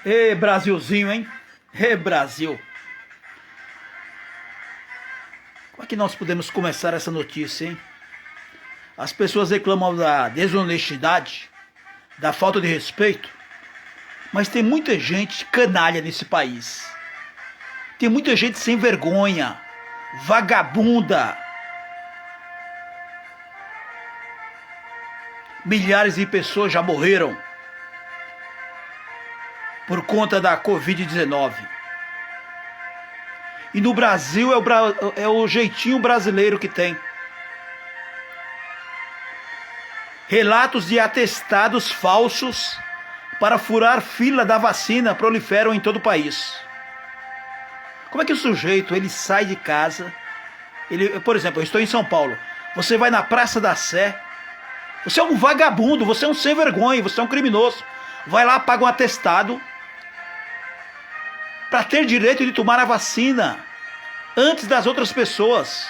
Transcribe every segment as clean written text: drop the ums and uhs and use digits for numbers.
Ê, Brasilzinho, hein? Ê, Brasil. Como é que nós podemos começar essa notícia, hein? As pessoas reclamam da desonestidade, da falta de respeito, mas tem muita gente canalha nesse país. Tem muita gente sem vergonha, vagabunda. Milhares de pessoas já morreram por conta da Covid-19. E no Brasil é o jeitinho brasileiro que tem. Relatos de atestados falsos para furar fila da vacina proliferam em todo o país. Como é que o sujeito ele sai de casa? Por exemplo, eu estou em São Paulo. Você vai na Praça da Sé. Você é um vagabundo, você é um sem vergonha, você é um criminoso. Vai lá, paga um atestado para ter direito de tomar a vacina antes das outras pessoas.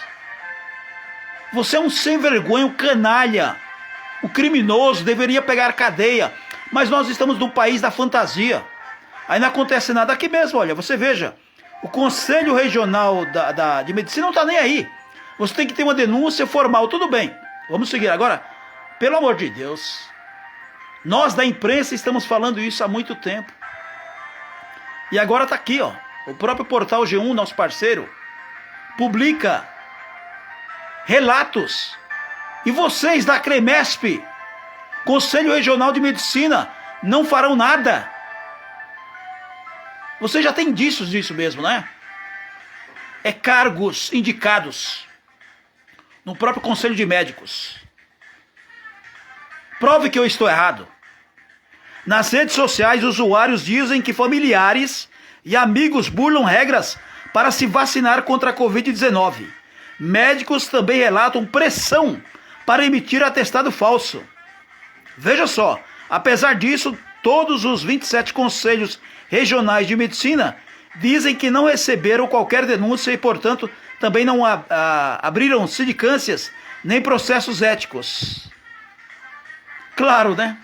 Você é um sem vergonha, um canalha. O criminoso deveria pegar cadeia. Mas nós estamos num país da fantasia. Aí não acontece nada. Aqui mesmo, olha, você veja. O Conselho Regional de Medicina não está nem aí. Você tem que ter uma denúncia formal. Tudo bem, vamos seguir. Agora, pelo amor de Deus, nós da imprensa estamos falando isso há muito tempo. E agora está aqui, ó. O próprio portal G1, nosso parceiro, publica relatos. E vocês da CREMESP, Conselho Regional de Medicina, não farão nada. Você já tem indícios disso mesmo, né? É cargos indicados no próprio Conselho de Médicos. Prove que eu estou errado. Nas redes sociais, usuários dizem que familiares e amigos burlam regras para se vacinar contra a Covid-19. Médicos também relatam pressão para emitir atestado falso. Veja só, apesar disso, todos os 27 conselhos regionais de medicina dizem que não receberam qualquer denúncia e, portanto, também não abriram sindicâncias nem processos éticos. Claro, né?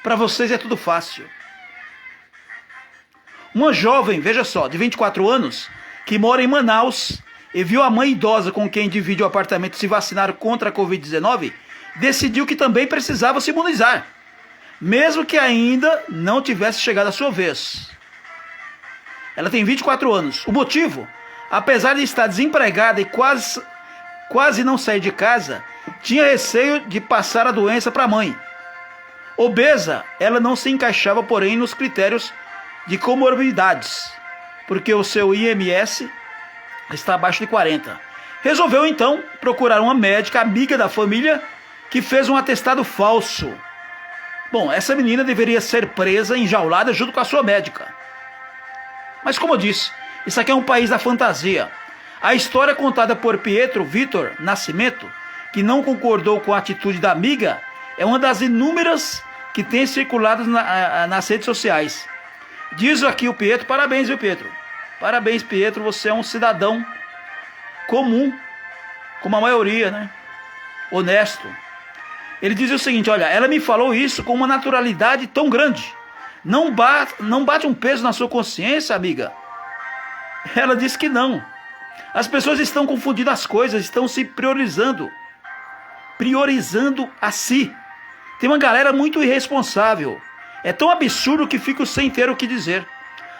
Para vocês é tudo fácil. Uma jovem, veja só, de 24 anos, que mora em Manaus e viu a mãe idosa com quem divide o apartamento se vacinar contra a Covid-19, decidiu que também precisava se imunizar, mesmo que ainda não tivesse chegado a sua vez. Ela tem 24 anos. O motivo? Apesar de estar desempregada e quase não sair de casa, tinha receio de passar a doença para a mãe. Obesa, ela não se encaixava, porém, nos critérios de comorbidades, porque o seu IMS está abaixo de 40. Resolveu, então, procurar uma médica amiga da família que fez um atestado falso. Bom, essa menina deveria ser presa, enjaulada junto com a sua médica. Mas como eu disse, isso aqui é um país da fantasia. A história contada por Pietro Vitor Nascimento, que não concordou com a atitude da amiga, é uma das inúmeras que tem circulado nas redes sociais. Diz aqui o Pietro, parabéns, viu, Pietro? Parabéns, Pietro, você é um cidadão comum, como a maioria, né? Honesto. Ele diz o seguinte, olha, ela me falou isso com uma naturalidade tão grande. Não bate um peso na sua consciência, amiga? Ela disse que não. As pessoas estão confundindo as coisas, estão se priorizando a si. Tem uma galera muito irresponsável. É tão absurdo que fico sem ter o que dizer.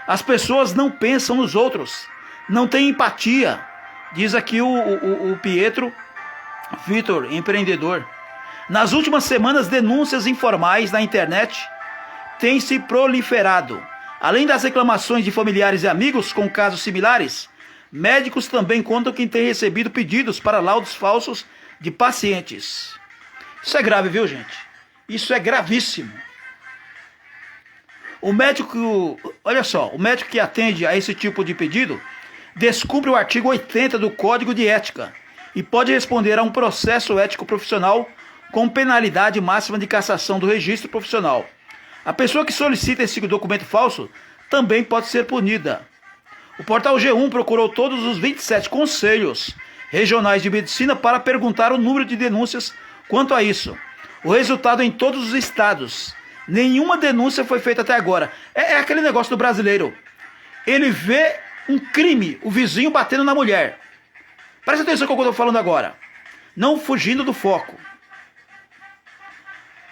As pessoas não pensam nos outros, não têm empatia. Diz aqui o Pietro Vitor, empreendedor. Nas últimas semanas, denúncias informais na internet têm se proliferado. Além das reclamações de familiares e amigos com casos similares, médicos também contam que têm recebido pedidos para laudos falsos de pacientes. Isso é grave, viu, gente? Isso é gravíssimo. O médico, olha só, o médico que atende a esse tipo de pedido descumpre o artigo 80 do Código de Ética e pode responder a um processo ético profissional com penalidade máxima de cassação do registro profissional. A pessoa que solicita esse documento falso também pode ser punida. O portal G1 procurou todos os 27 conselhos regionais de medicina para perguntar o número de denúncias quanto a isso. O resultado em todos os estados Nenhuma denúncia foi feita até agora. É aquele negócio do brasileiro. Ele vê um crime, o vizinho batendo na mulher. Presta atenção no que eu estou falando agora. Não fugindo do foco.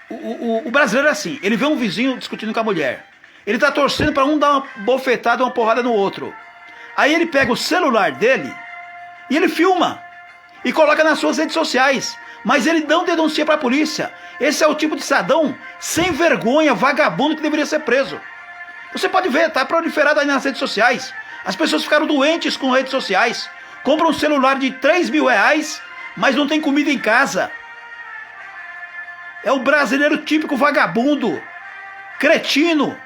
O brasileiro é assim, ele vê um vizinho discutindo com a mulher. Ele está torcendo para um dar uma bofetada, uma porrada no outro. Aí ele pega o celular dele e ele filma. E coloca nas suas redes sociais. Mas ele não denuncia para a polícia. Esse é o tipo de cidadão sem vergonha, vagabundo que deveria ser preso. Você pode ver, tá proliferado aí nas redes sociais. As pessoas ficaram doentes com redes sociais. Compram um celular de 3 mil reais, mas não tem comida em casa. É o brasileiro típico vagabundo, cretino.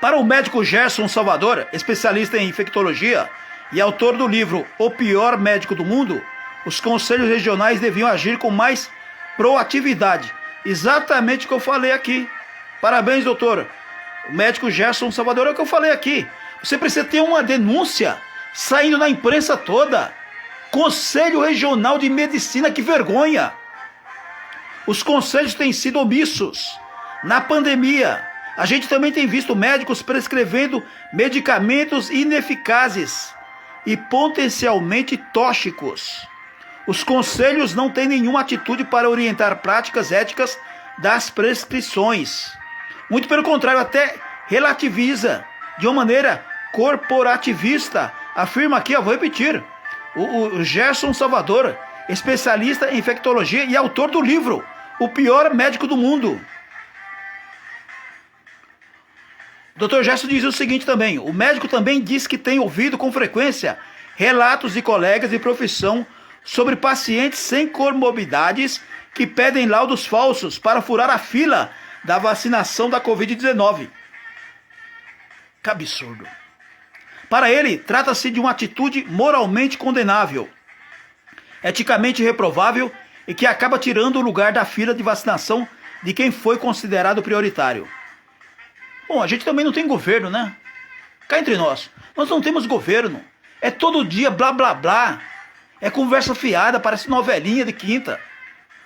Para o médico Gerson Salvador, especialista em infectologia e autor do livro O Pior Médico do Mundo, os conselhos regionais deviam agir com mais proatividade. Exatamente o que eu falei aqui. Parabéns, doutor. O médico Gerson Salvador é o que eu falei aqui. Você precisa ter uma denúncia saindo na imprensa toda. Conselho Regional de Medicina, que vergonha! Os conselhos têm sido omissos. Na pandemia, a gente também tem visto médicos prescrevendo medicamentos ineficazes e potencialmente tóxicos. Os conselhos não têm nenhuma atitude para orientar práticas éticas das prescrições. Muito pelo contrário, até relativiza de uma maneira corporativista. Afirma aqui, vou repetir, o Gerson Salvador, especialista em infectologia e autor do livro O Pior Médico do Mundo. O Dr. Gerson diz o seguinte também: o médico também diz que tem ouvido com frequência relatos de colegas de profissão sobre pacientes sem comorbidades que pedem laudos falsos para furar a fila da vacinação da Covid-19. Que absurdo. Para ele, trata-se de uma atitude moralmente condenável, eticamente reprovável e que acaba tirando o lugar da fila de vacinação de quem foi considerado prioritário. Bom, a gente também não tem governo, né? Cá entre nós não temos governo. É todo dia blá blá blá. É conversa fiada, parece novelinha de quinta.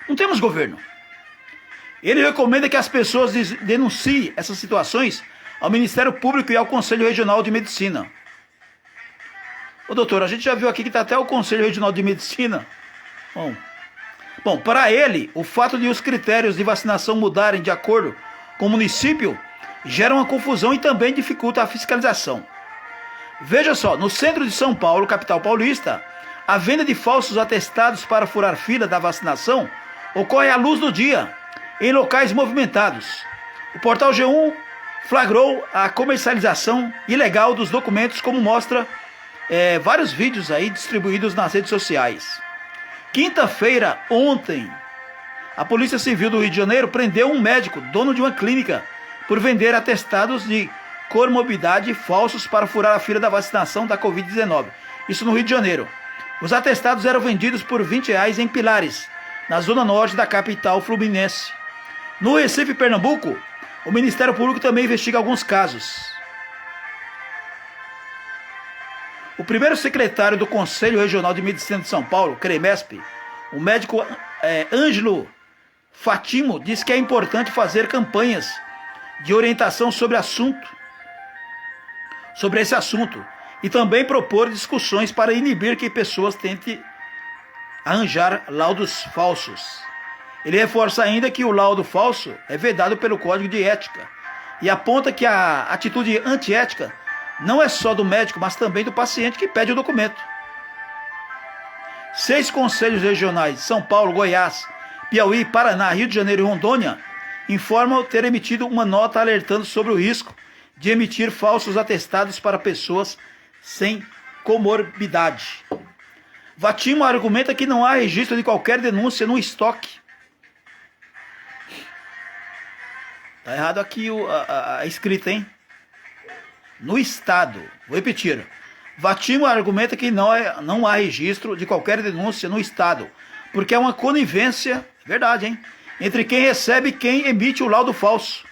Não temos governo. Ele recomenda que as pessoas denunciem essas situações ao Ministério Público e ao Conselho Regional de Medicina. Ô doutor, a gente já viu aqui que está até o Conselho Regional de Medicina. Bom, para ele, o fato de os critérios de vacinação mudarem de acordo com o município gera uma confusão e também dificulta a fiscalização. Veja só, no centro de São Paulo, capital paulista, a venda de falsos atestados para furar fila da vacinação ocorre à luz do dia, em locais movimentados. O portal G1 flagrou a comercialização ilegal dos documentos, como mostra vários vídeos aí distribuídos nas redes sociais. Quinta-feira, ontem, a Polícia Civil do Rio de Janeiro prendeu um médico, dono de uma clínica, por vender atestados de comorbidade falsos para furar a fila da vacinação da Covid-19. Isso no Rio de Janeiro. Os atestados eram vendidos por R$20 em Pilares, na zona norte da capital fluminense. No Recife, Pernambuco, o Ministério Público também investiga alguns casos. O primeiro secretário do Conselho Regional de Medicina de São Paulo, CREMESP, o médico Ângelo Fatimo, disse que é importante fazer campanhas de orientação sobre esse assunto e também propor discussões para inibir que pessoas tentem arranjar laudos falsos. Ele reforça ainda que o laudo falso é vedado pelo Código de Ética e aponta que a atitude antiética não é só do médico, mas também do paciente que pede o documento. 6 conselhos regionais de São Paulo, Goiás, Piauí, Paraná, Rio de Janeiro e Rondônia informam ter emitido uma nota alertando sobre o risco de emitir falsos atestados para pessoas sem comorbidade. Fatimo argumenta que não há registro de qualquer denúncia no estoque. Tá errado aqui a escrita, hein? No estado. Vou repetir. Fatimo argumenta que não há registro de qualquer denúncia no estado, porque é uma conivência, verdade, hein? Entre quem recebe e quem emite o laudo falso.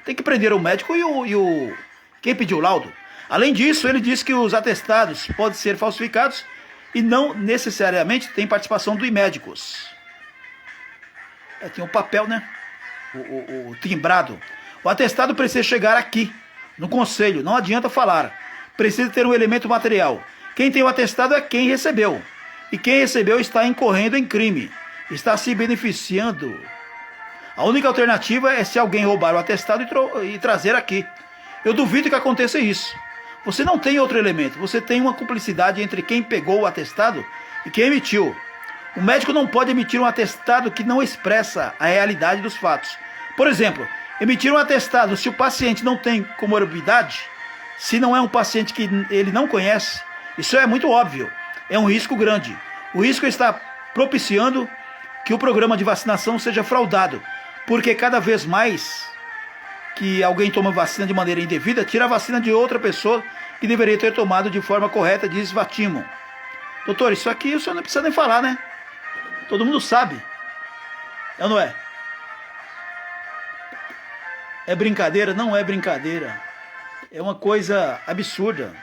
Tem que prender o médico e quem pediu o laudo. Além disso, ele diz que os atestados podem ser falsificados e não necessariamente tem participação do Imédicos. Tem um papel, né? O timbrado. O atestado precisa chegar aqui, no conselho, não adianta falar. Precisa ter um elemento material. Quem tem o atestado é quem recebeu. E quem recebeu está incorrendo em crime. Está se beneficiando. A única alternativa é se alguém roubar o atestado e trazer aqui. Eu duvido que aconteça isso. Você não tem outro elemento. Você tem uma cumplicidade entre quem pegou o atestado e quem emitiu. O médico não pode emitir um atestado que não expressa a realidade dos fatos. Por exemplo, emitir um atestado se o paciente não tem comorbidade, se não é um paciente que ele não conhece, isso é muito óbvio. É um risco grande. O risco está propiciando que o programa de vacinação seja fraudado, porque cada vez mais que alguém toma vacina de maneira indevida, tira a vacina de outra pessoa que deveria ter tomado de forma correta, diz Vatimo. Doutor, isso aqui o senhor não precisa nem falar, né? Todo mundo sabe. É ou não é? É brincadeira? Não é brincadeira. É uma coisa absurda.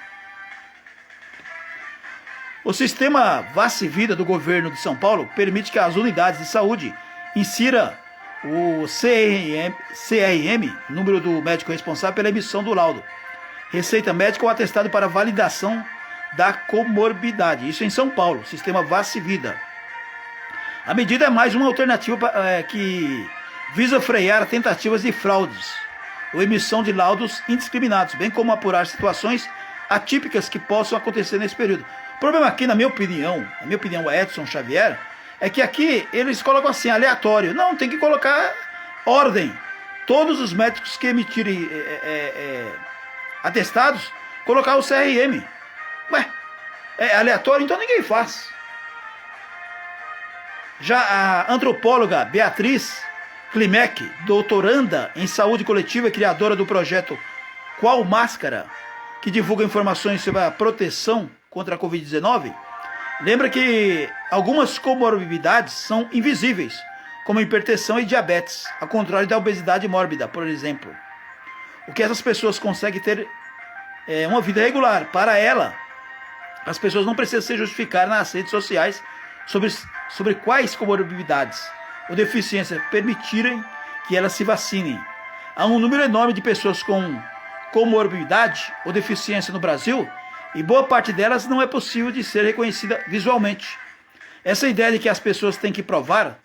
O sistema Vacivida do governo de São Paulo permite que as unidades de saúde insira o CRM, número do médico responsável pela emissão do laudo, receita médica ou atestado para validação da comorbidade. Isso em São Paulo, sistema Vacivida. A medida é mais uma alternativa que visa frear tentativas de fraudes ou emissão de laudos indiscriminados, bem como apurar situações atípicas que possam acontecer nesse período. O problema aqui, na minha opinião, Edson Xavier, é que aqui eles colocam assim, aleatório. Não, tem que colocar ordem. Todos os médicos que emitirem atestados, colocar o CRM. Ué, é aleatório, então ninguém faz. Já a antropóloga Beatriz Klimek, doutoranda em saúde coletiva e criadora do projeto Qual Máscara, que divulga informações sobre a proteção contra a Covid-19, lembra que algumas comorbidades são invisíveis, como hipertensão e diabetes, ao contrário da obesidade mórbida, por exemplo. O que essas pessoas conseguem ter é uma vida regular. Para ela, as pessoas não precisam se justificar nas redes sociais sobre quais comorbidades ou deficiências permitirem que elas se vacinem. Há um número enorme de pessoas com comorbidade ou deficiência no Brasil e boa parte delas não é possível de ser reconhecida visualmente. Essa ideia de que as pessoas têm que provar,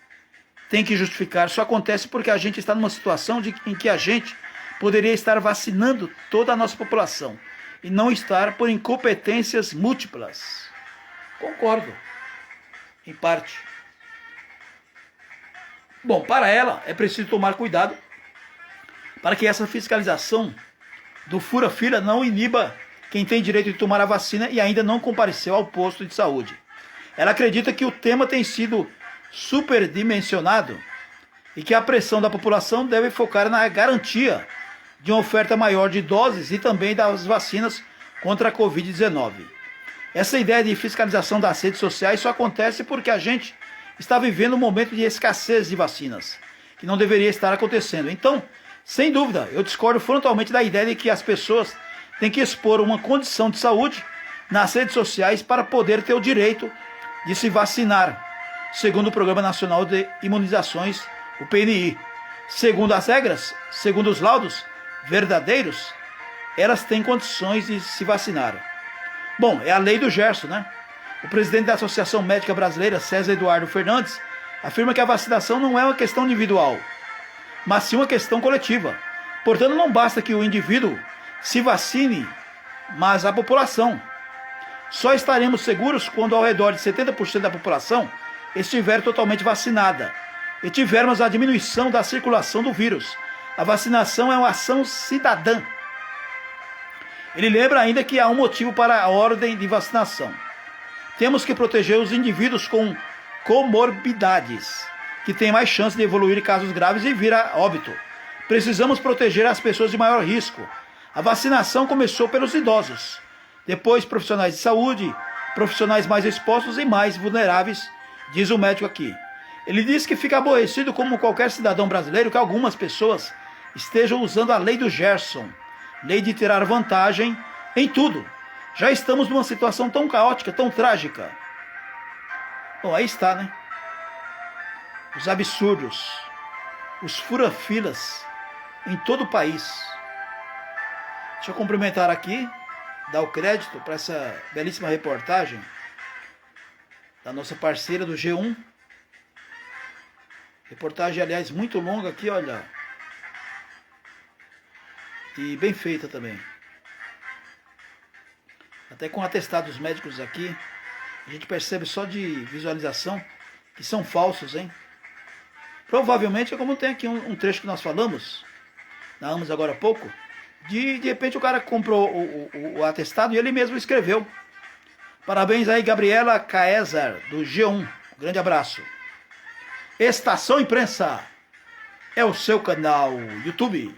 têm que justificar, só acontece porque a gente está numa situação em que a gente poderia estar vacinando toda a nossa população e não estar por incompetências múltiplas. Concordo, em parte. Bom, para ela é preciso tomar cuidado para que essa fiscalização do fura-fila não iniba quem tem direito de tomar a vacina e ainda não compareceu ao posto de saúde. Ela acredita que o tema tem sido superdimensionado e que a pressão da população deve focar na garantia de uma oferta maior de doses e também das vacinas contra a Covid-19. Essa ideia de fiscalização das redes sociais só acontece porque a gente está vivendo um momento de escassez de vacinas, que não deveria estar acontecendo. Então, sem dúvida, eu discordo frontalmente da ideia de que as pessoas têm que expor uma condição de saúde nas redes sociais para poder ter o direito de se vacinar, segundo o Programa Nacional de Imunizações, o PNI. Segundo as regras, segundo os laudos verdadeiros, elas têm condições de se vacinar. Bom, é a lei do Gerson, né? O presidente da Associação Médica Brasileira, César Eduardo Fernandes, afirma que a vacinação não é uma questão individual, mas sim uma questão coletiva. Portanto, não basta que o indivíduo se vacine, mas a população. Só estaremos seguros quando ao redor de 70% da população estiver totalmente vacinada e tivermos a diminuição da circulação do vírus. A vacinação é uma ação cidadã. Ele lembra ainda que há um motivo para a ordem de vacinação. Temos que proteger os indivíduos com comorbidades, que têm mais chance de evoluir em casos graves e vir a óbito. Precisamos proteger as pessoas de maior risco. A vacinação começou pelos idosos, depois profissionais de saúde, profissionais mais expostos e mais vulneráveis, diz o médico aqui. Ele diz que fica aborrecido como qualquer cidadão brasileiro que algumas pessoas estejam usando a lei do Gerson, lei de tirar vantagem em tudo. Já estamos numa situação tão caótica, tão trágica. Bom, aí está, né? Os absurdos, os fura-filas em todo o país. Deixa eu cumprimentar aqui, dar o crédito para essa belíssima reportagem da nossa parceira do G1. Reportagem, aliás, muito longa aqui, olha. E bem feita também. Até com atestados médicos aqui, a gente percebe só de visualização que são falsos, hein? Provavelmente é como tem aqui um trecho que nós falamos, narramos agora há pouco, de repente o cara comprou o atestado e ele mesmo escreveu. Parabéns aí, Gabriela Caesar, do G1. Grande abraço. Estação Imprensa é o seu canal YouTube.